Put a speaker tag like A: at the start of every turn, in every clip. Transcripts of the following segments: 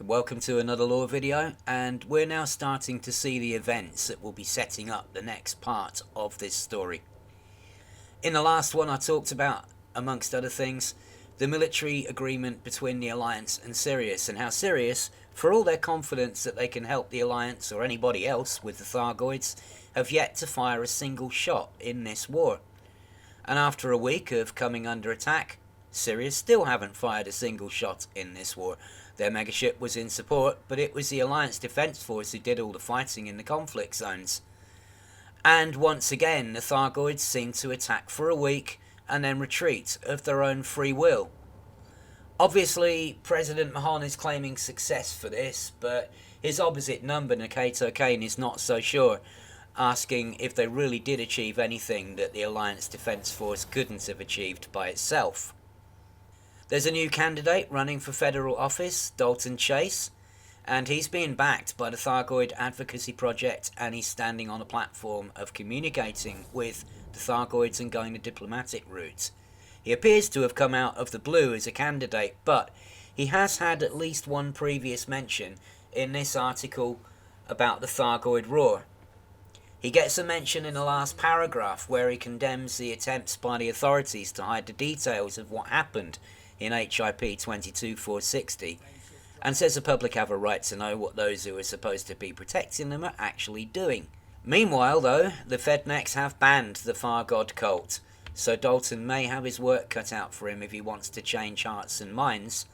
A: Welcome to another lore video, and we're now starting to see the events that will be setting up the next part of this story. In the last one I talked about, amongst other things, the military agreement between the Alliance and Sirius, and how Sirius, for all their confidence that they can help the Alliance or anybody else with the Thargoids, have yet to fire a single shot in this war. And after a week of coming under attack, Sirius still haven't fired a single shot in this war. Their megaship was in support, but it was the Alliance Defence Force who did all the fighting in the conflict zones. And once again, the Thargoids seem to attack for a week and then retreat of their own free will. Obviously, President Mahon is claiming success for this, but his opposite number, Nakato Kane, is not so sure, asking if they really did achieve anything that the Alliance Defence Force couldn't have achieved by itself. There's a new candidate running for federal office, Dalton Chase, and he's being backed by the Thargoid Advocacy Project, and he's standing on a platform of communicating with the Thargoids and going the diplomatic route. He appears to have come out of the blue as a candidate, but he has had at least one previous mention in this article about the Thargoid Roar. He gets a mention in the last paragraph where he condemns the attempts by the authorities to hide the details of what happened in HIP 22460, and says the public have a right to know what those who are supposed to be protecting them are actually doing. Meanwhile, though, the Fednecks have banned the Far God cult, so Dalton may have his work cut out for him if he wants to change hearts and minds.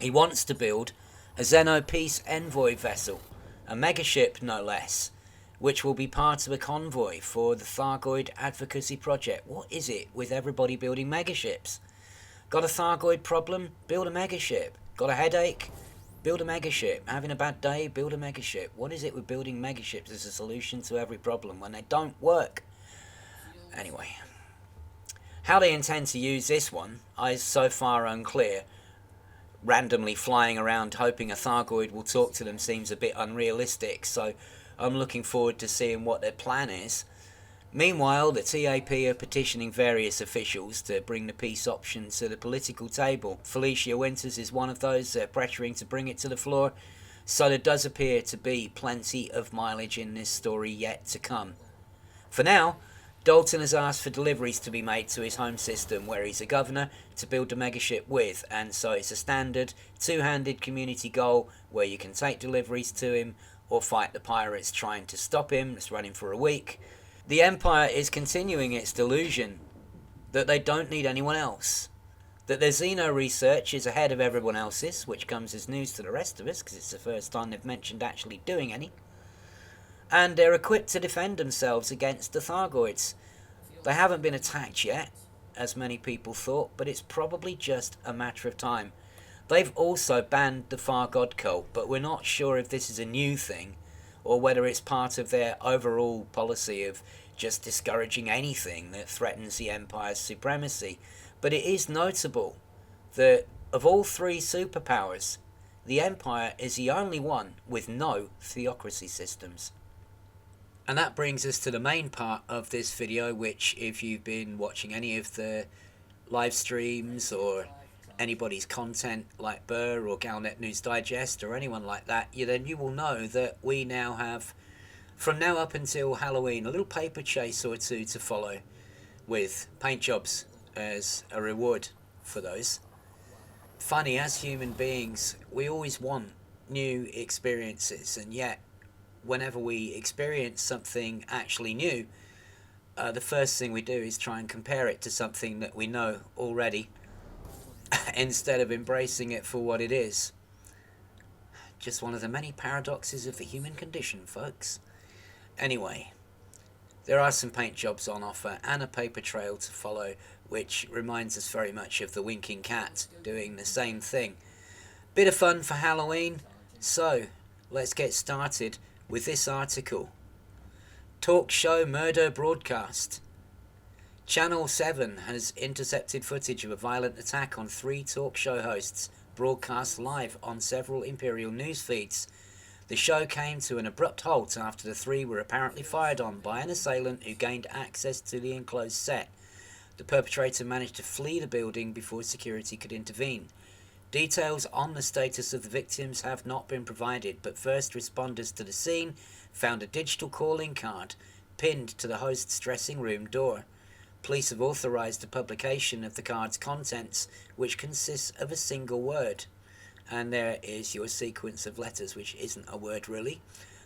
A: He wants to build a Xeno Peace Envoy vessel, a megaship no less, which will be part of a convoy for the Thargoid Advocacy Project. What is it with everybody building megaships? Got a Thargoid problem? Build a megaship. Got a headache? Build a megaship. Having a bad day? Build a megaship. What is it with building megaships as a solution to every problem when they don't work? Anyway, how they intend to use this one is so far unclear. Randomly flying around hoping a Thargoid will talk to them seems a bit unrealistic, so I'm looking forward to seeing what their plan is. Meanwhile, the TAP are petitioning various officials to bring the peace option to the political table. Felicia Winters is one of those pressuring to bring it to the floor, so there does appear to be plenty of mileage in this story yet to come. For now, Dalton has asked for deliveries to be made to his home system where he's a governor to build the megaship with, and so it's a standard two-handed community goal where you can take deliveries to him or fight the pirates trying to stop him. It's running for a week. The Empire is continuing its delusion that they don't need anyone else, that their Xeno research is ahead of everyone else's, which comes as news to the rest of us because it's the first time they've mentioned actually doing any, and they're equipped to defend themselves against the Thargoids. They haven't been attacked yet, as many people thought, but it's probably just a matter of time. They've also banned the Far God cult, but we're not sure if this is a new thing or whether it's part of their overall policy of just discouraging anything that threatens the Empire's supremacy. But it is notable that of all three superpowers, the Empire is the only one with no theocracy systems. And that brings us to the main part of this video, which if you've been watching any of the live streams or anybody's content like Burr or Galnet News Digest or anyone like that, then you will know that we now have, from now up until Halloween, a little paper chase or two to follow with paint jobs as a reward for those. Funny, as human beings, we always want new experiences, and yet whenever we experience something actually new, the first thing we do is try and compare it to something that we know already, instead of embracing it for what it is. Just one of the many paradoxes of the human condition, folks. Anyway, there are some paint jobs on offer and a paper trail to follow, which reminds us very much of the Winking Cat doing the same thing. Bit of fun for Halloween, so let's get started with this article. Talk show murder broadcast. Channel 7 has intercepted footage of a violent attack on 3 talk show hosts, broadcast live on several Imperial news feeds. The show came to an abrupt halt after the 3 were apparently fired on by an assailant who gained access to the enclosed set. The perpetrator managed to flee the building before security could intervene. Details on the status of the victims have not been provided, but first responders to the scene found a digital calling card pinned to the host's dressing room door. Police have authorised the publication of the card's contents, which consists of a single word. And there is your sequence of letters, which isn't a word really.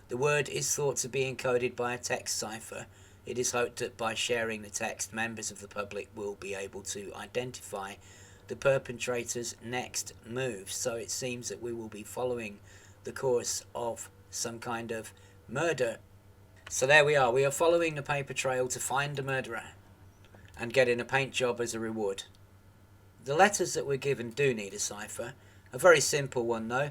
A: The word is thought to be encoded by a text cipher. It is hoped that by sharing the text, members of the public will be able to identify the perpetrator's next move. So it seems that we will be following the course of some kind of murder. So there we are. We are following the paper trail to find the murderer and getting a paint job as a reward. The letters that we're given do need a cipher. A very simple one though.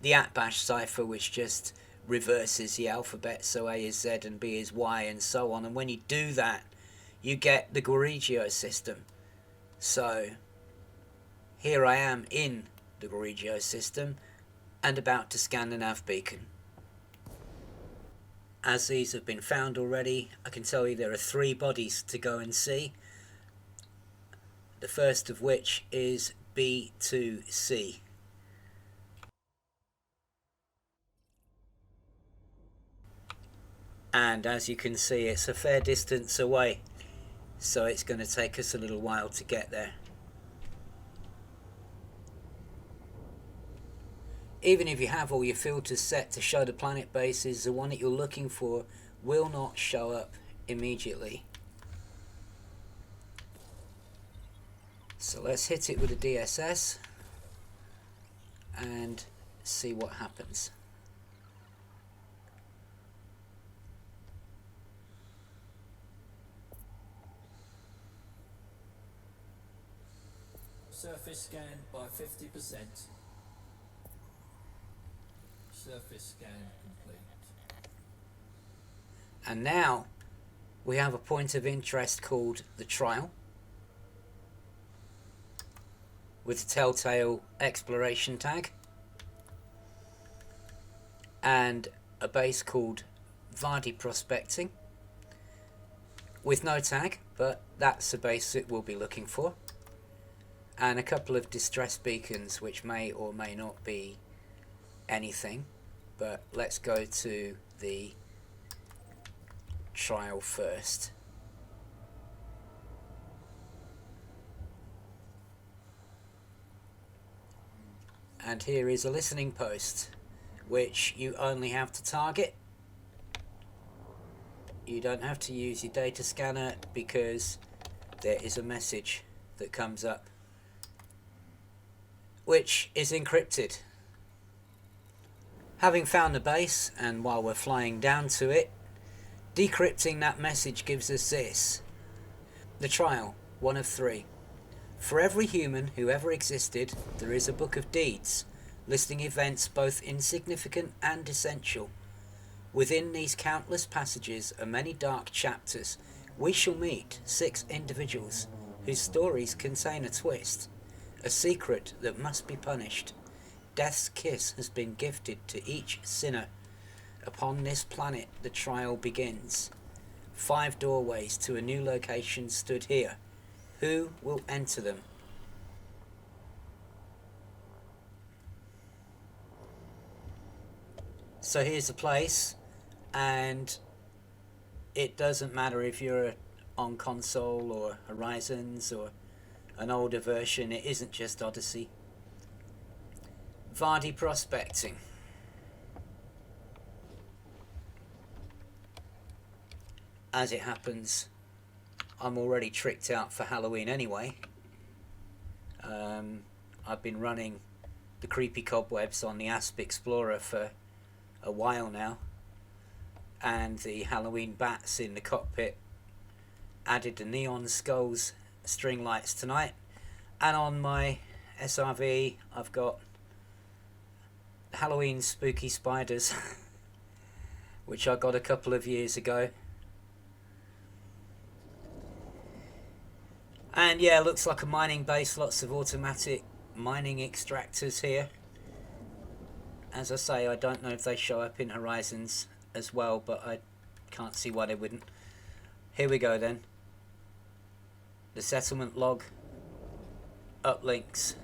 A: The @bash cipher, which just reverses the alphabet, so A is Z and B is Y and so on. And when you do that, you get the Gorigio system. So here I am in the Gorigio system and about to scan the nav beacon. As these have been found already, I can tell you there are 3 bodies to go and see. The first of which is B2C. And as you can see, it's a fair distance away, so it's going to take us a little while to get there. Even if you have all your filters set to show the planet bases, the one that you're looking for will not show up immediately. So let's hit it with a DSS and see what happens.
B: Surface scan by 50%. Surface scan complete.
A: And now we have a point of interest called the trial, with the telltale exploration tag, and a base called Vardy Prospecting with no tag, but that's the base that we'll be looking for, and a couple of distress beacons which may or may not be anything. But let's go to the trial first. And here is a listening post which you only have to target. You don't have to use your data scanner because there is a message that comes up which is encrypted. Having found the base, and while we're flying down to it, decrypting that message gives us this. The trial, 1 of 3. For every human who ever existed, there is a book of deeds, listing events both insignificant and essential. Within these countless passages are many dark chapters. We shall meet 6 individuals whose stories contain a twist, a secret that must be punished. Death's kiss has been gifted to each sinner. Upon this planet the trial begins. 5 doorways to a new location stood here. Who will enter them? So here's the place, and it doesn't matter if you're on console or Horizons or an older version, it isn't just Odyssey. Vardy Prospecting. As it happens, I'm already tricked out for Halloween anyway. I've been running the creepy cobwebs on the Asp Explorer for a while now, and the Halloween bats in the cockpit added the neon skulls string lights tonight. And on my SRV I've got Halloween spooky spiders which I got a couple of years ago. And yeah, looks like a mining base, lots of automatic mining extractors here. As I say, I don't know if they show up in Horizons as well, but I can't see why they wouldn't. Here we go then. The settlement log, uplinks.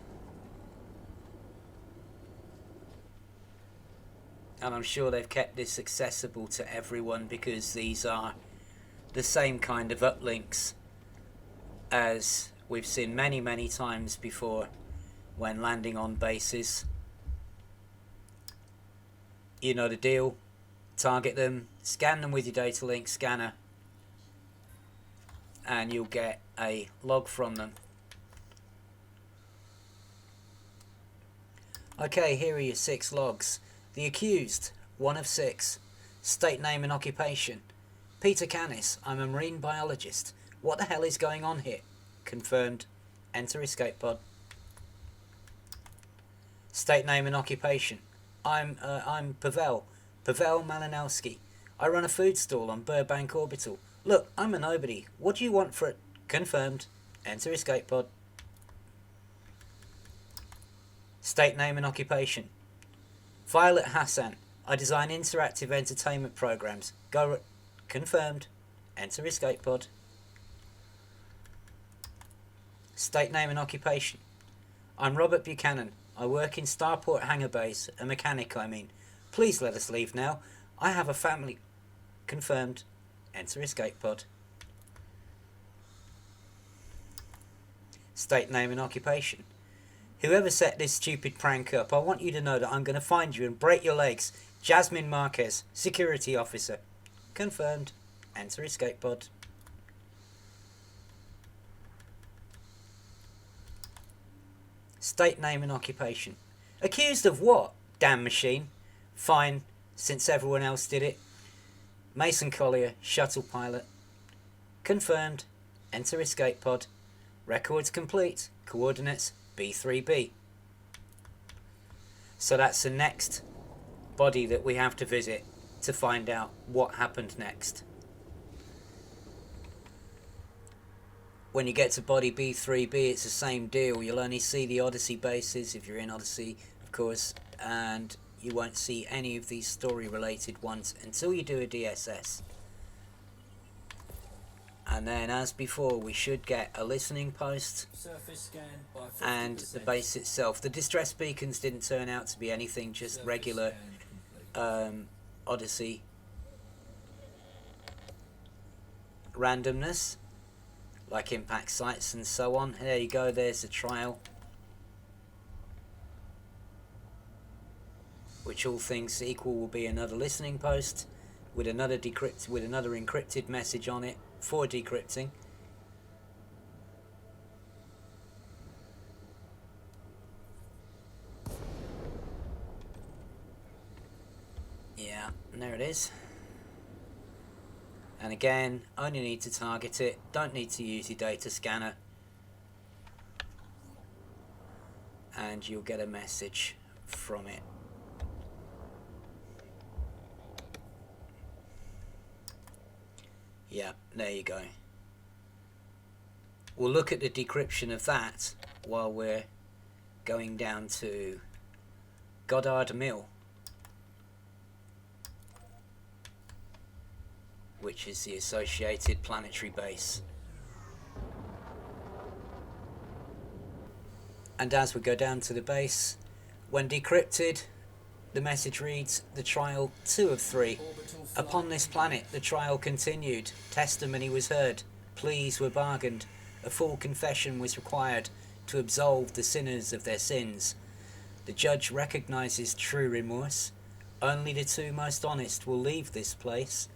A: And I'm sure they've kept this accessible to everyone because these are the same kind of uplinks as we've seen many, many times before when landing on bases. You know the deal. Target them, scan them with your data link scanner, and you'll get a log from them. Okay, here are your 6 logs. The accused, 1 of 6. State name and occupation. Peter Canis, I'm a marine biologist. What the hell is going on here? Confirmed. Enter escape pod. State name and occupation. I'm Pavel Malinowski. I run a food stall on Burbank Orbital. Look, I'm a nobody. What do you want for it? Confirmed. Enter escape pod. State name and occupation. Violet Hassan. I design interactive entertainment programs. Confirmed. Enter escape pod. State name and occupation. I'm Robert Buchanan. I work in Starport Hangar Base. A mechanic, I mean. Please let us leave now. I have a family. Confirmed. Enter escape pod. State name and occupation. Whoever set this stupid prank up, I want you to know that I'm going to find you and break your legs. Jasmine Marquez, security officer. Confirmed. Enter escape pod. State name and occupation. Accused of what? Damn machine. Fine, since everyone else did it. Mason Collier, shuttle pilot. Confirmed. Enter escape pod. Records complete. Coordinates B3B. So that's the next body that we have to visit to find out what happened next. When you get to body B3B, it's the same deal. You'll only see the Odyssey bases if you're in Odyssey, of course, and you won't see any of these story-related ones until you do a DSS. And then, as before, we should get a listening post
B: Surface scan by 50%.
A: and the base itself. The distress beacons didn't turn out to be anything, just
B: Surface
A: regular
B: scan complete.
A: Odyssey randomness, like impact sites and so on. There you go, there's the trial, which all things equal will be another listening post with another encrypted message on it for decrypting. Yeah, and there it is. And again, only need to target it, don't need to use your data scanner, and you'll get a message from it. Yeah, there you go. We'll look at the decryption of that while we're going down to Goddard Mill, which is the associated planetary base. And as we go down to the base, when decrypted, the message reads, the trial 2 of 3. Upon this planet, the trial continued. Testimony was heard. Pleas were bargained. A full confession was required to absolve the sinners of their sins. The judge recognizes true remorse. Only the 2 most honest will leave this place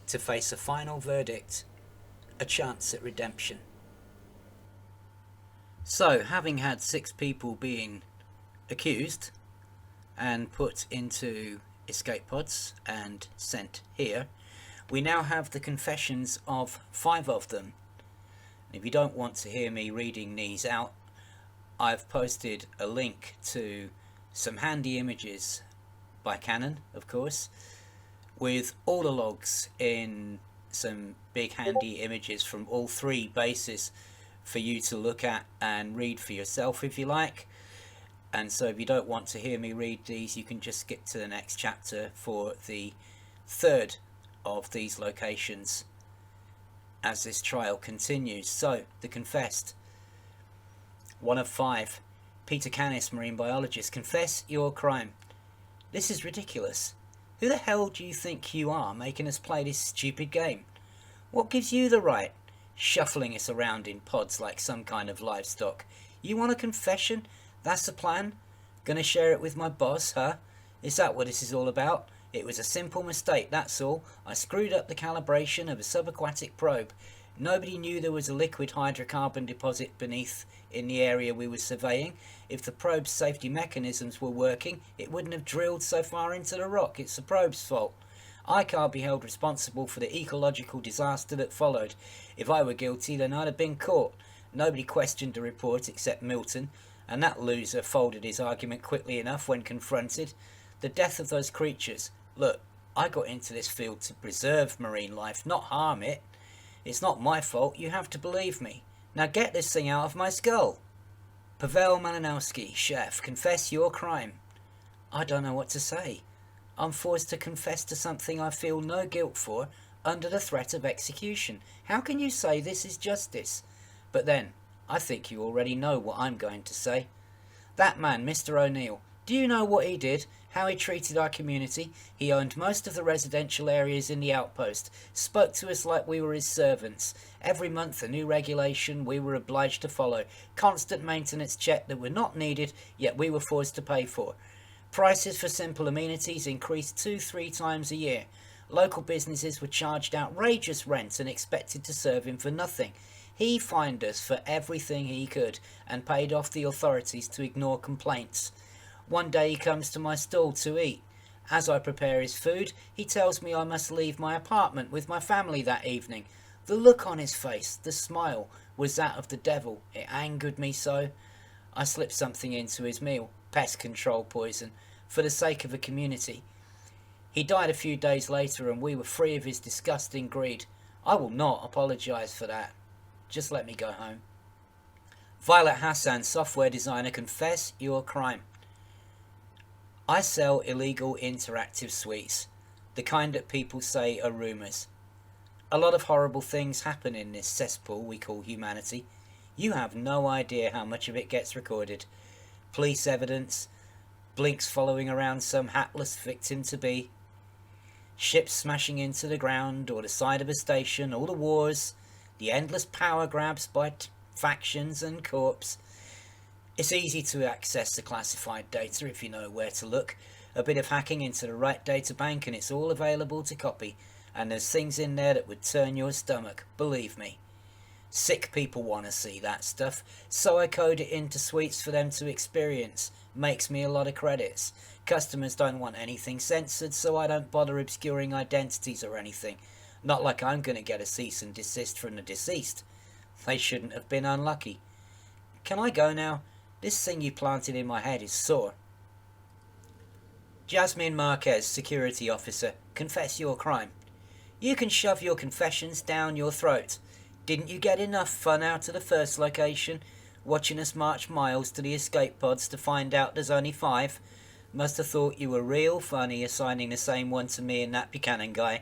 A: to face a final verdict, a chance at redemption. So, having had 6 people being accused and put into escape pods and sent here, we now have the confessions of 5 of them. And if you don't want to hear me reading these out, I've posted a link to some handy images by Canon, of course, with all the logs in some big handy images from all 3 bases for you to look at and read for yourself if you like. And so if you don't want to hear me read these, you can just skip to the next chapter for the 3rd of these locations as this trial continues. So, the confessed. 1 of 5. Peter Canis, marine biologist. Confess your crime. This is ridiculous. Who the hell do you think you are making us play this stupid game? What gives you the right? Shuffling us around in pods like some kind of livestock. You want a confession? That's the plan? Gonna share it with my boss, huh? Is that what this is all about? It was a simple mistake, that's all. I screwed up the calibration of a subaquatic probe. Nobody knew there was a liquid hydrocarbon deposit beneath in the area we were surveying. If the probe's safety mechanisms were working, it wouldn't have drilled so far into the rock. It's the probe's fault. I can't be held responsible for the ecological disaster that followed. If I were guilty, then I'd have been caught. Nobody questioned the report except Milton, and that loser folded his argument quickly enough when confronted. The death of those creatures. Look, I got into this field to preserve marine life, not harm it. It's not my fault, you have to believe me. Now get this thing out of my skull. Pavel Malinowski, chef, confess your crime. I don't know what to say. I'm forced to confess to something I feel no guilt for, under the threat of execution. How can you say this is justice? But then, I think you already know what I'm going to say. That man, Mr. O'Neill, do you know what he did? How he treated our community? He owned most of the residential areas in the outpost, spoke to us like we were his servants. Every month a new regulation we were obliged to follow. Constant maintenance check that were not needed, yet we were forced to pay for. Prices for simple amenities increased 2-3 times a year. Local businesses were charged outrageous rent and expected to serve him for nothing. He fined us for everything he could and paid off the authorities to ignore complaints. One day he comes to my stall to eat. As I prepare his food, he tells me I must leave my apartment with my family that evening. The look on his face, the smile, was that of the devil. It angered me so. I slipped something into his meal, pest control poison, for the sake of the community. He died a few days later and we were free of his disgusting greed. I will not apologise for that. Just let me go home. Violet Hassan, software designer, confess your crime. I sell illegal interactive suites, the kind that people say are rumours. A lot of horrible things happen in this cesspool we call humanity. You have no idea how much of it gets recorded. Police evidence, blinks following around some hapless victim-to-be, ships smashing into the ground or the side of a station, all the wars, the endless power grabs by factions and corps. It's easy to access the classified data if you know where to look. A bit of hacking into the right data bank and it's all available to copy. And there's things in there that would turn your stomach, believe me. Sick people want to see that stuff, so I code it into suites for them to experience. Makes me a lot of credits. Customers don't want anything censored, so I don't bother obscuring identities or anything. Not like I'm going to get a cease and desist from the deceased. They shouldn't have been unlucky. Can I go now? This thing you planted in my head is sore. Jasmine Marquez, security officer, confess your crime. You can shove your confessions down your throat. Didn't you get enough fun out of the first location, watching us march miles to the escape pods to find out there's only 5? Must have thought you were real funny assigning the same one to me and that Buchanan guy.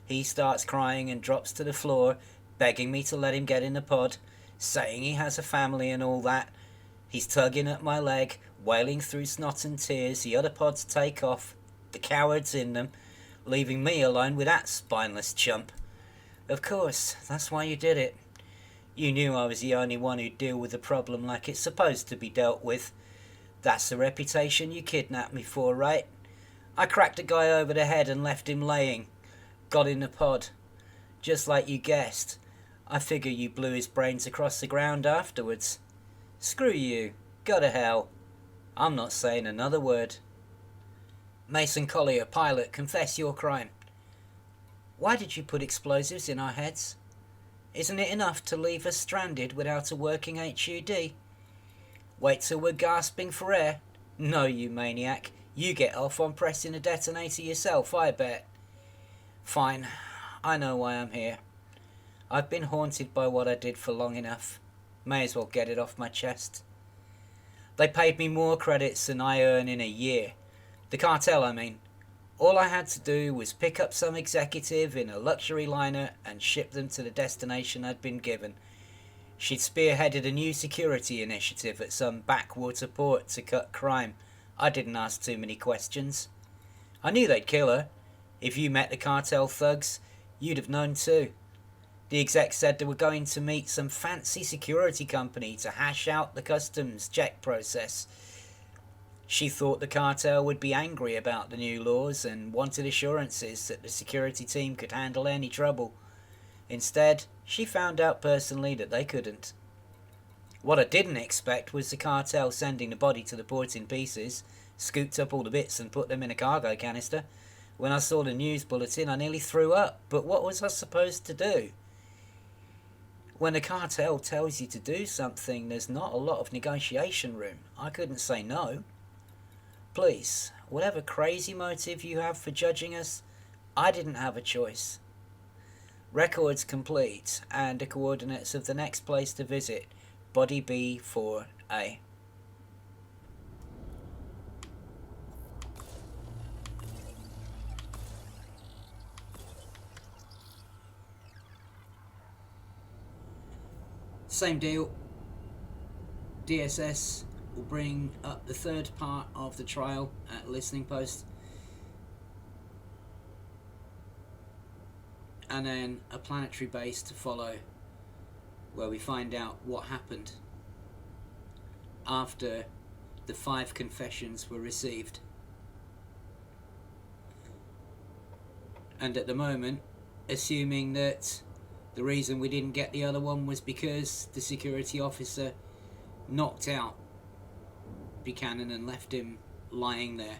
A: He starts crying and drops to the floor, begging me to let him get in the pod, saying he has a family and all that. He's tugging at my leg, wailing through snot and tears. The other pods take off, the cowards in them, leaving me alone with that spineless chump. Of course, that's why you did it. You knew I was the only one who'd deal with the problem like it's supposed to be dealt with. That's the reputation you kidnapped me for, right? I cracked a guy over the head and left him laying. Got in the pod. Just like you guessed. I figure you blew his brains across the ground afterwards. Screw you. Go to hell. I'm not saying another word. Mason Collier, pilot, confess your crime. Why did you put explosives in our heads? Isn't it enough to leave us stranded without a working HUD? Wait till we're gasping for air. No, you maniac. You get off on pressing a detonator yourself, I bet. Fine. I know why I'm here. I've been haunted by what I did for long enough. May as well get it off my chest. They paid me more credits than I earn in a year. The cartel, I mean. All I had to do was pick up some executive in a luxury liner and ship them to the destination I'd been given. She'd spearheaded a new security initiative at some backwater port to cut crime. I didn't ask too many questions. I knew they'd kill her. If you met the cartel thugs, you'd have known too. The exec said they were going to meet some fancy security company to hash out the customs check process. She thought the cartel would be angry about the new laws and wanted assurances that the security team could handle any trouble. Instead, she found out personally that they couldn't. What I didn't expect was the cartel sending the body to the port in pieces, scooped up all the bits and put them in a cargo canister. When I saw the news bulletin, I nearly threw up, but what was I supposed to do? When the cartel tells you to do something, there's not a lot of negotiation room. I couldn't say no. Please, whatever crazy motive you have for judging us, I didn't have a choice. Records complete, and the coordinates of the next place to visit, Body B4A. Same deal. DSS will bring up the third part of the trial at listening post, and then a planetary base to follow, where we find out what happened after the 5 confessions were received. And at the moment, assuming that the reason we didn't get the other one was because the security officer knocked out Buchanan and left him lying there.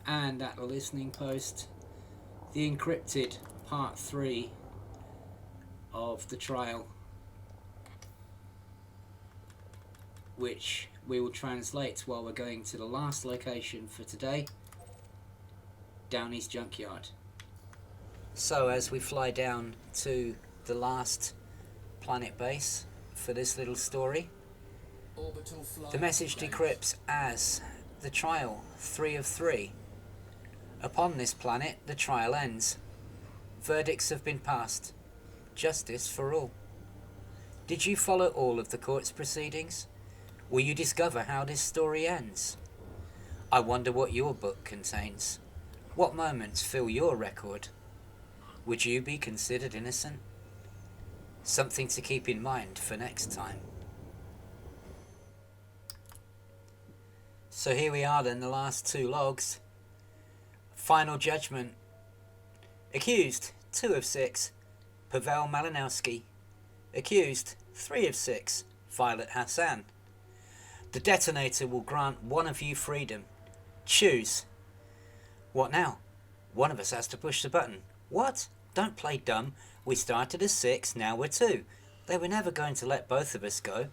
A: And at the listening post, the encrypted part 3 of the trial, which we will translate while we're going to the last location for today, Downey's junkyard. So as we fly down to the last planet base for this little story, the message decrypts as the trial 3 of 3. Upon this planet, the trial ends. Verdicts have been passed. Justice for all. Did you follow all of the court's proceedings? Will you discover how this story ends? I wonder what your book contains. What moments fill your record? Would you be considered innocent? Something to keep in mind for next time. So here we are then, the last 2 logs. Final judgment. Accused, 2 of 6, Pavel Malinowski. Accused, 3 of 6, Violet Hassan. The detonator will grant one of you freedom. Choose. What now? One of us has to push the button. What? Don't play dumb. We started as 6, now we're 2. They were never going to let both of us go.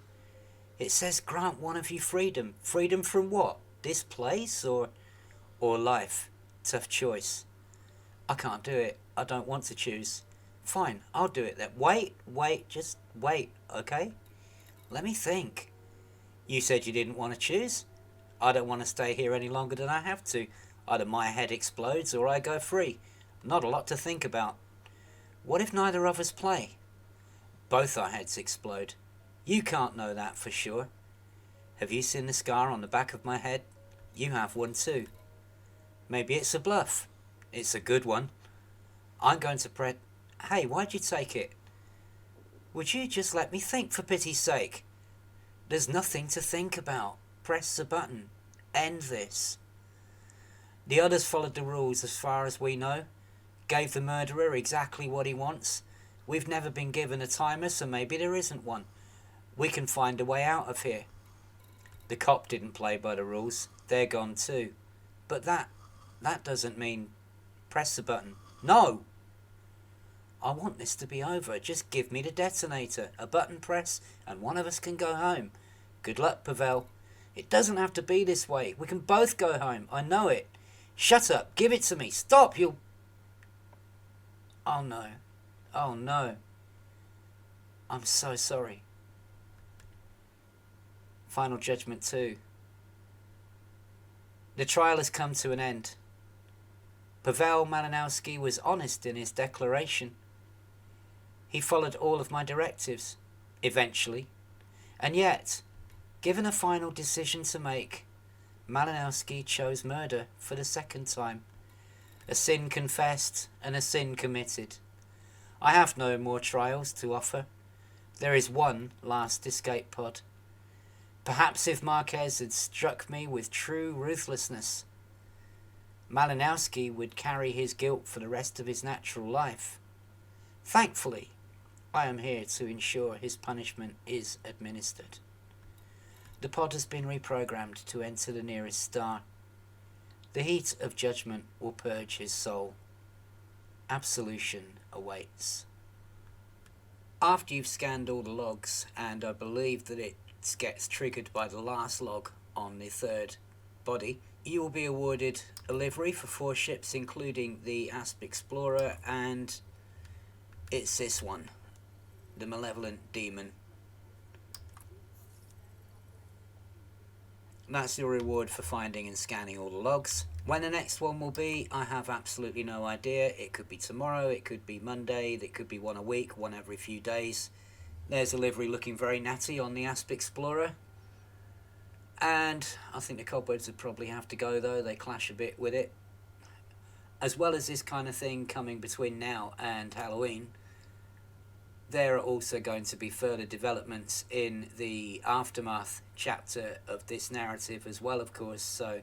A: It says grant one of you freedom. Freedom from what? This place or life? Tough choice. I can't do it. I don't want to choose. Fine, I'll do it then. Wait, just wait, okay? Let me think. You said you didn't want to choose? I don't want to stay here any longer than I have to. Either my head explodes or I go free. Not a lot to think about. What if neither of us play? Both our heads explode. You can't know that for sure. Have you seen the scar on the back of my head? You have one too. Maybe it's a bluff. It's a good one. I'm going to Hey, why'd you take it? Would you just let me think, for pity's sake? There's nothing to think about. Press the button. End this. The others followed the rules as far as we know. Gave the murderer exactly what he wants. We've never been given a timer, so maybe there isn't one. We can find a way out of here. The cop didn't play by the rules. They're gone too. But that doesn't mean press the button. No! I want this to be over. Just give me the detonator, a button press, and one of us can go home. Good luck, Pavel. It doesn't have to be this way. We can both go home. I know it. Shut up. Give it to me. Stop. You'll... Oh no. Oh no. I'm so sorry. Final Judgment 2. The trial has come to an end. Pavel Malinowski was honest in his declaration. He followed all of my directives, eventually. And yet, given a final decision to make, Malinowski chose murder for the second time. A sin confessed and a sin committed. I have no more trials to offer. There is one last escape pod. Perhaps if Marquez had struck me with true ruthlessness, Malinowski would carry his guilt for the rest of his natural life. Thankfully, I am here to ensure his punishment is administered. The pod has been reprogrammed to enter the nearest star. The heat of judgment will purge his soul. Absolution awaits. After you've scanned all the logs, and I believe that it gets triggered by the last log on the third body, you will be awarded a livery for 4 ships, including the Asp Explorer, and it's this one, the Malevolent Demon. That's your reward for finding and scanning all the logs. When the next one will be, I have absolutely no idea. It could be tomorrow, it could be Monday, it could be one a week, one every few days. There's a livery looking very natty on the Asp Explorer. And I think the cobwebs would probably have to go, though. They clash a bit with it. As well as this kind of thing coming between now and Halloween, there are also going to be further developments in the aftermath chapter of this narrative as well, of course. So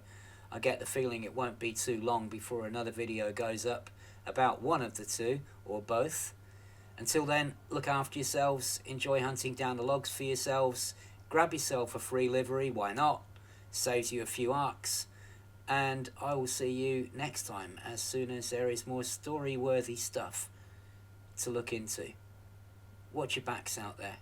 A: I get the feeling it won't be too long before another video goes up about one of the two, or both. Until then, look after yourselves, enjoy hunting down the logs for yourselves, grab yourself a free livery, why not? Saves you a few arcs, and I will see you next time as soon as there is more story-worthy stuff to look into. Watch your backs out there.